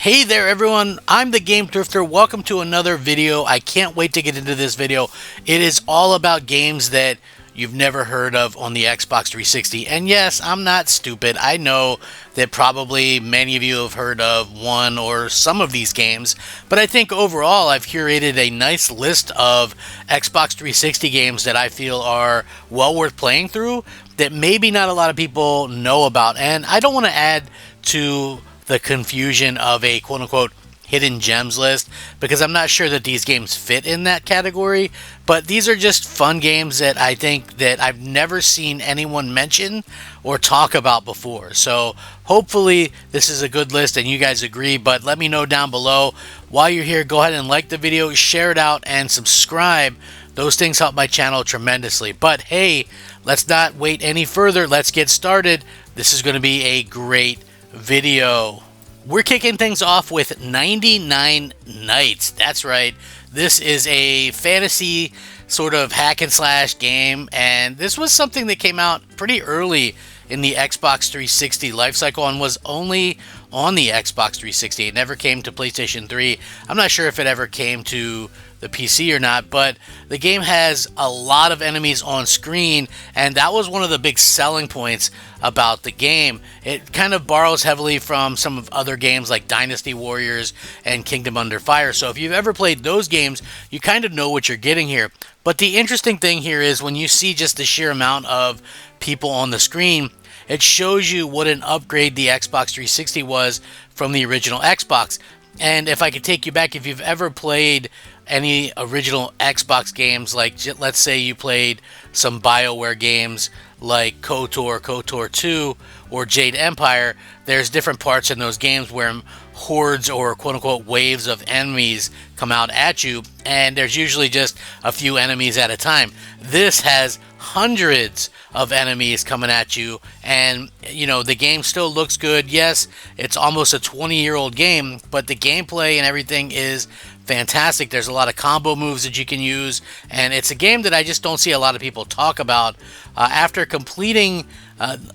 Hey there everyone, I'm the Game Drifter. Welcome to another video. I can't wait to get into this video. It is all about games that you've never heard of on the Xbox 360. And yes, I'm not stupid. I know that probably many of you have heard of one or some of these games, but I think overall I've curated a nice list of Xbox 360 games that I feel are well worth playing through that maybe not a lot of people know about. And I don't want to add to the confusion of a quote-unquote hidden gems list because I'm not sure that these games fit in that category, but these are just fun games that I think that I've never seen anyone mention or talk about before. So hopefully this is a good list and you guys agree, but let me know down below. While you're here, go ahead and like the video, share it out, and subscribe. Those things help my channel tremendously. But hey, let's not wait any further. Let's get started. This is going to be a great video. We're kicking things off with 99 Nights. That's right. This is a fantasy sort of hack and slash game, and this was something that came out pretty early in the Xbox 360 lifecycle and was only on the Xbox 360. It never came to PlayStation 3. I'm not sure if it ever came to the PC or not, but the game has a lot of enemies on screen, and that was one of the big selling points about the game. It kind of borrows heavily from some of other games like Dynasty Warriors and Kingdom Under Fire. So if you've ever played those games, you kind of know what you're getting here. But the interesting thing here is when you see just the sheer amount of people on the screen, it shows you what an upgrade the Xbox 360 was from the original Xbox. And if I could take you back, if you've ever played any original Xbox games, like let's say you played some BioWare games like KOTOR, KOTOR 2, or Jade Empire, there's different parts in those games where hordes or quote-unquote waves of enemies come out at you, and there's usually just a few enemies at a time. This has hundreds of enemies coming at you, and you know the game still looks good. Yes, it's almost a 20-year-old game, but the gameplay and everything is fantastic. There's a lot of combo moves that you can use, and it's a game that I just don't see a lot of people talk about. After completing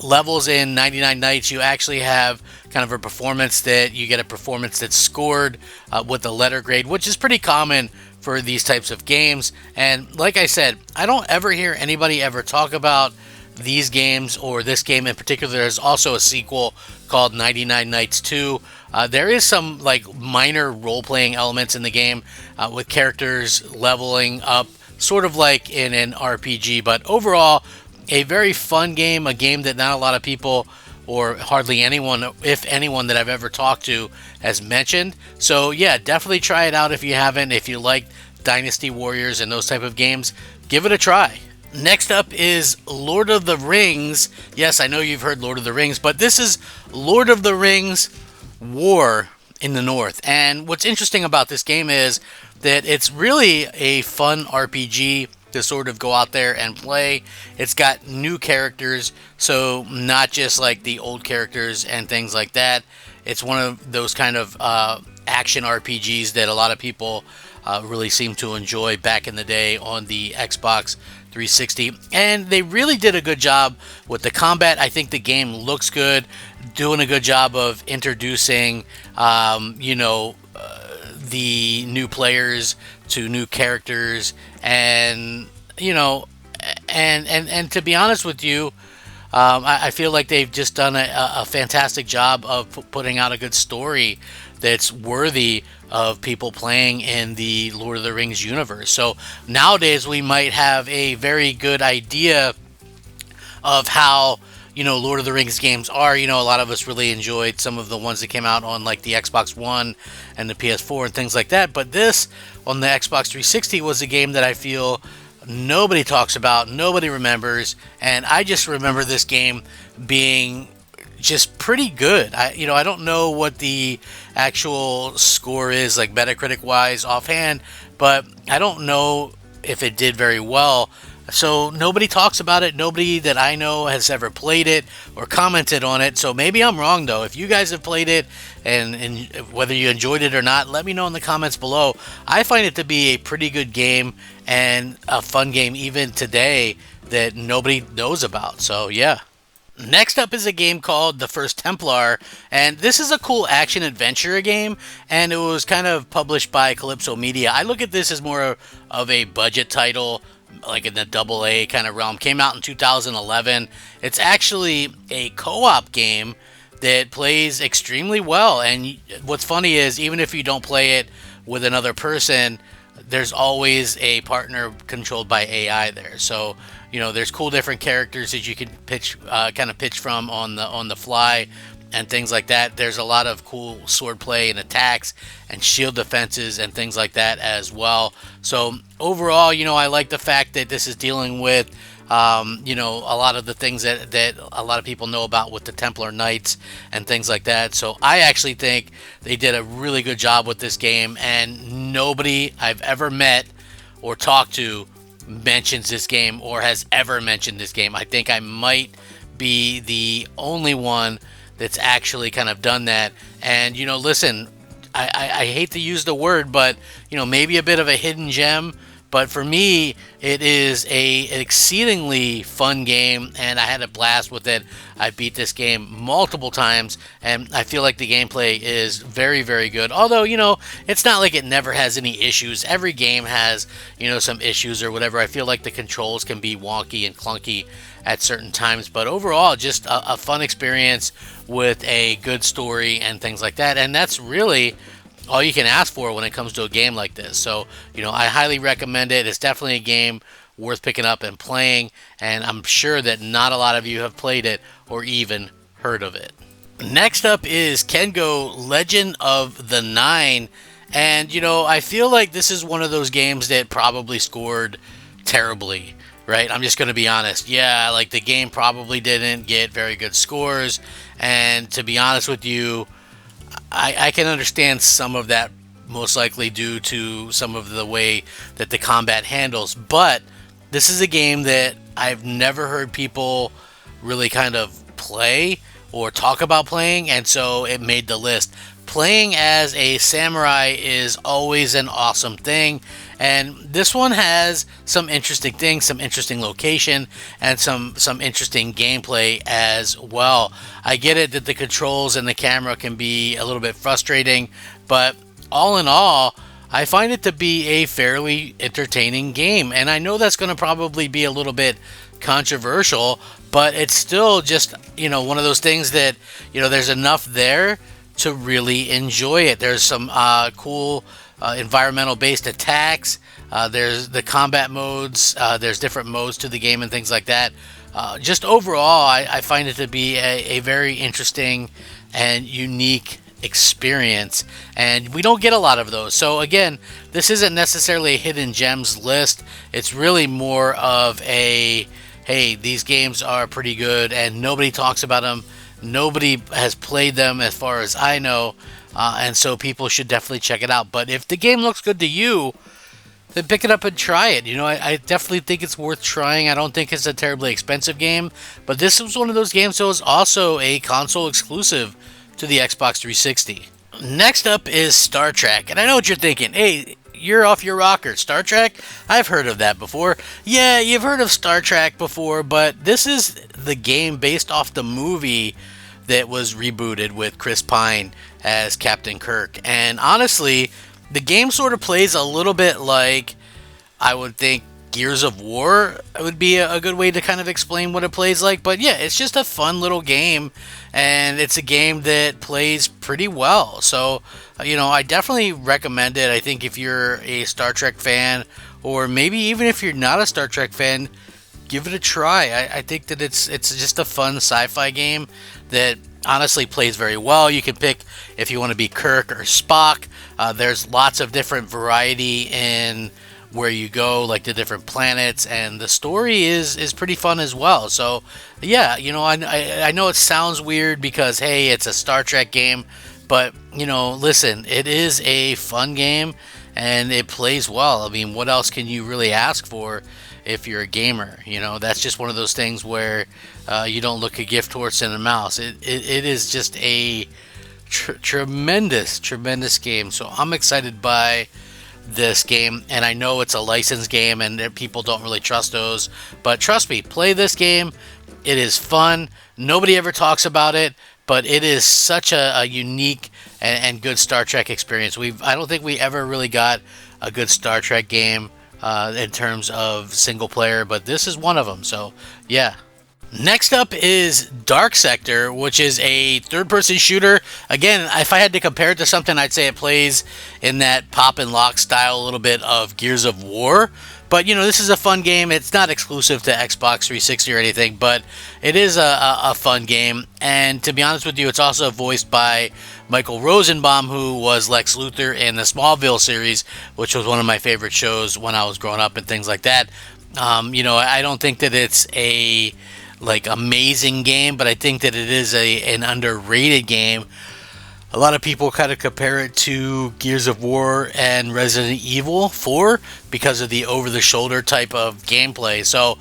levels in 99 Nights, you actually have kind of a performance that you get a performance that's scored with a letter grade, which is pretty common for these types of games. And like I said, I don't ever hear anybody ever talk about these games or this game in particular. There's also a sequel called 99 Nights 2. There is some like minor role-playing elements in the game with characters leveling up, sort of like in an RPG, but overall a very fun game, a game that not a lot of people or hardly anyone, if anyone that I've ever talked to, has mentioned. So yeah, definitely try it out if you haven't. If you like Dynasty Warriors and those type of games, give it a try. Next up is Lord of the Rings. Yes, I know you've heard Lord of the Rings, but this is Lord of the Rings War in the North. And what's interesting about this game is that it's really a fun RPG to sort of go out there and play. It's got new characters, so not just like the old characters and things like that. It's one of those kind of action RPGs that a lot of people really seem to enjoy back in the day on the Xbox 360, and they really did a good job with the combat. I think the game looks good, doing a good job of introducing the new players to new characters, and and to be honest with you, I feel like they've just done a fantastic job of putting out a good story that's worthy of people playing in the Lord of the Rings universe. So nowadays we might have a very good idea of how Lord of the Rings games are. A lot of us really enjoyed some of the ones that came out on like the Xbox One and the PS4 and things like that, but this on the Xbox 360 was a game that I feel nobody talks about, nobody remembers, and I just remember this game being just pretty good. I don't know what the actual score is like Metacritic wise offhand, but I don't know if it did very well. So nobody talks about it. Nobody that I know has ever played it or commented on it. So maybe I'm wrong though. If you guys have played it and whether you enjoyed it or not, let me know in the comments below. I find it to be a pretty good game and a fun game even today that nobody knows about. So yeah. Next up is a game called the First Templar, and this is a cool action adventure game, and it was kind of published by Calypso Media. I look at this as more of a budget title, like in the double A kind of realm. Came out in 2011. It's actually a co-op game that plays extremely well, and what's funny is even if you don't play it with another person, there's always a partner controlled by AI there. So there's cool different characters that you can pitch, kind of pitch from on the fly, and things like that. There's a lot of cool swordplay and attacks and shield defenses and things like that as well. So overall, I like the fact that this is dealing with a lot of the things that a lot of people know about with the Templar Knights and things like that. So I actually think they did a really good job with this game, and nobody I've ever met or talked to mentions this game or has ever mentioned this game. I think I might be the only one that's actually kind of done that. And listen, I hate to use the word, but maybe a bit of a hidden gem. But for me, it is an exceedingly fun game, and I had a blast with it. I beat this game multiple times, and I feel like the gameplay is very, very good. Although, it's not like it never has any issues. Every game has, some issues or whatever. I feel like the controls can be wonky and clunky at certain times, but overall, just a fun experience with a good story and things like that. And that's really all you can ask for when it comes to a game like this. So, I highly recommend it. It's definitely a game worth picking up and playing, and I'm sure that not a lot of you have played it or even heard of it. Next up is Kengo Legend of the Nine, and I feel like this is one of those games that probably scored terribly, right? I'm just going to be honest. Yeah, like the game probably didn't get very good scores, and to be honest with you, I can understand some of that, most likely due to some of the way that the combat handles, but this is a game that I've never heard people really kind of play or talk about playing, and so it made the list. Playing as a samurai is always an awesome thing, and this one has some interesting things, some interesting location, and some interesting gameplay as well. I get it that the controls and the camera can be a little bit frustrating, but all in all, I find it to be a fairly entertaining game, and I know that's going to probably be a little bit controversial, but it's still just, one of those things that, there's enough there to really enjoy it. There's some cool environmental-based attacks. There's the combat modes. There's different modes to the game and things like that. Just overall, I find it to be a very interesting and unique experience, and we don't get a lot of those. So again, this isn't necessarily a hidden gems list. It's really more of a, hey, these games are pretty good and nobody talks about them. Nobody has played them as far as I know, and so people should definitely check it out. But if the game looks good to you, then pick it up and try it. I definitely think it's worth trying. I don't think it's a terribly expensive game, but this was one of those games that was also a console exclusive to the Xbox 360. Next up is Star Trek, and I know what you're thinking. Hey, you're off your rocker. Star Trek? I've heard of that before. Yeah, you've heard of Star Trek before, but this is the game based off the movie that was rebooted with Chris Pine as Captain Kirk. And honestly, the game sort of plays a little bit like, I would think, Gears of War would be a good way to kind of explain what it plays like. But yeah, it's just a fun little game, and it's a game that plays pretty well. So, I definitely recommend it. I think if you're a Star Trek fan, or maybe even if you're not a Star Trek fan, give it a try. I think that it's just a fun sci-fi game that honestly plays very well. You can pick if you want to be Kirk or Spock. There's lots of different variety in where you go, like the different planets, and the story is pretty fun as well. So yeah, I know it sounds weird because, hey, it's a Star Trek game, but listen, it is a fun game and it plays well. I mean, what else can you really ask for if you're a gamer? That's just one of those things where you don't look a gift horse in a mouse. It is just a tremendous game. So I'm excited by this game, and I know it's a licensed game and people don't really trust those, but trust me, play this game. It is fun. Nobody ever talks about it, but it is such a unique and good Star Trek experience. I don't think we ever really got a good Star Trek game in terms of single player, but this is one of them. So yeah. Next up is Dark Sector, which is a third-person shooter. Again, if I had to compare it to something, I'd say it plays in that pop and lock style a little bit of Gears of War. But, you know, this is a fun game. It's not exclusive to Xbox 360 or anything, but it is a fun game. And to be honest with you, it's also voiced by Michael Rosenbaum, who was Lex Luthor in the Smallville series, which was one of my favorite shows when I was growing up and things like that. You know, I don't think that it's a amazing game, but I think that it is an underrated game. A lot of people kind of compare it to Gears of War and Resident Evil 4 because of the over-the-shoulder type of gameplay. So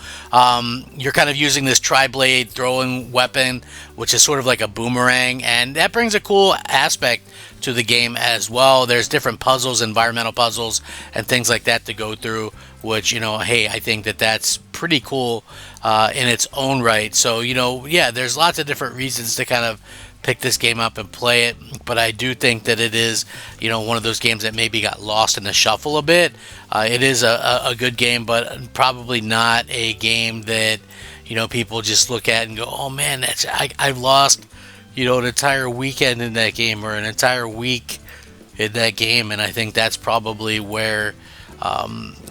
you're kind of using this tri-blade throwing weapon, which is sort of like a boomerang, and that brings a cool aspect to the game as well. There's different puzzles, environmental puzzles, and things like that to go through, which, you know, hey, I think that that's pretty cool in its own right. So, you know, yeah, there's lots of different reasons to kind of pick this game up and play it, but I do think that it is, you know, one of those games that maybe got lost in the shuffle a bit. It is a good game, but probably not a game that, you know, people just look at and go, oh man, I've lost, you know, an entire weekend in that game or an entire week in that game, and I think that's probably where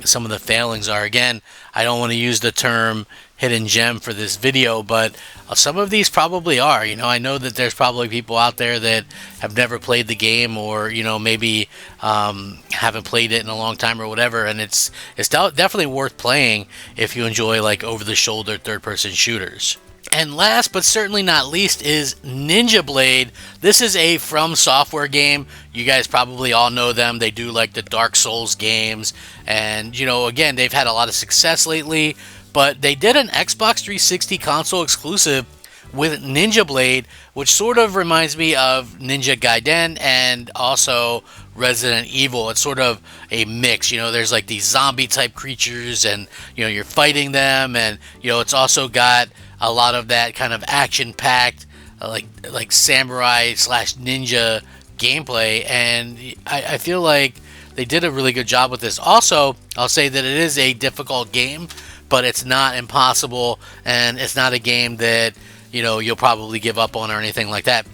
some of the failings are. Again, I don't want to use the term hidden gem for this video, but some of these probably are. You know, I know that there's probably people out there that have never played the game, or, you know, maybe haven't played it in a long time or whatever, and it's definitely worth playing if you enjoy like over-the-shoulder third-person shooters. And last but certainly not least is Ninja Blade. This is a From Software game. You guys probably all know them. They do like the Dark Souls games, and, you know, again, they've had a lot of success lately, but they did an Xbox 360 console exclusive with Ninja Blade, which sort of reminds me of Ninja Gaiden and also Resident Evil. It's sort of a mix. You know, there's like these zombie type creatures, and, you know, you're fighting them, and, you know, it's also got a lot of that kind of action-packed, like samurai slash ninja gameplay, and I feel like they did a really good job with this. Also, I'll say that it is a difficult game, but it's not impossible, and it's not a game that, you know, you'll probably give up on or anything like that.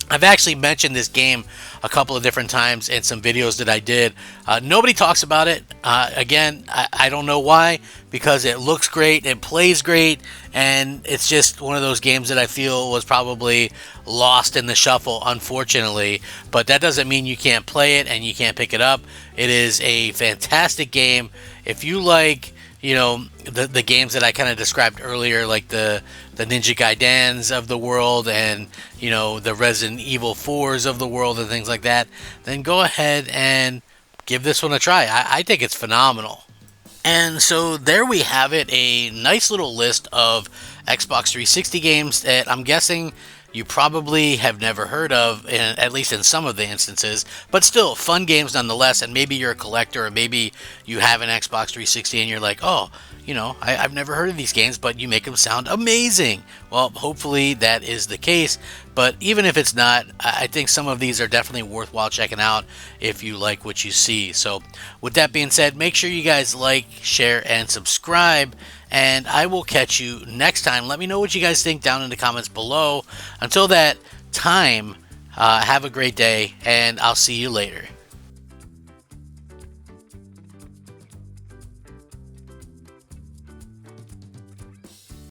I've actually mentioned this game a couple of different times in some videos that I did. Nobody talks about it. Again, I don't know why, because it looks great, it plays great, and it's just one of those games that I feel was probably lost in the shuffle, unfortunately. But that doesn't mean you can't play it and you can't pick it up. It is a fantastic game. If you like, you know, the games that I kind of described earlier, like the Ninja Gaidens of the world, and, you know, the Resident Evil 4s of the world and things like that, then go ahead and give this one a try. I think it's phenomenal. And so there we have it, a nice little list of Xbox 360 games that I'm guessing you probably have never heard of, at least in some of the instances, but still fun games nonetheless. And maybe you're a collector, or maybe you have an Xbox 360 and you're like, oh, you know, I've never heard of these games, but you make them sound amazing. Well, hopefully that is the case, but even if it's not, I think some of these are definitely worthwhile checking out if you like what you see. So with that being said, make sure you guys like, share, and subscribe, and I will catch you next time. Let me know what you guys think down in the comments below. Until that time, have a great day, and I'll see you later.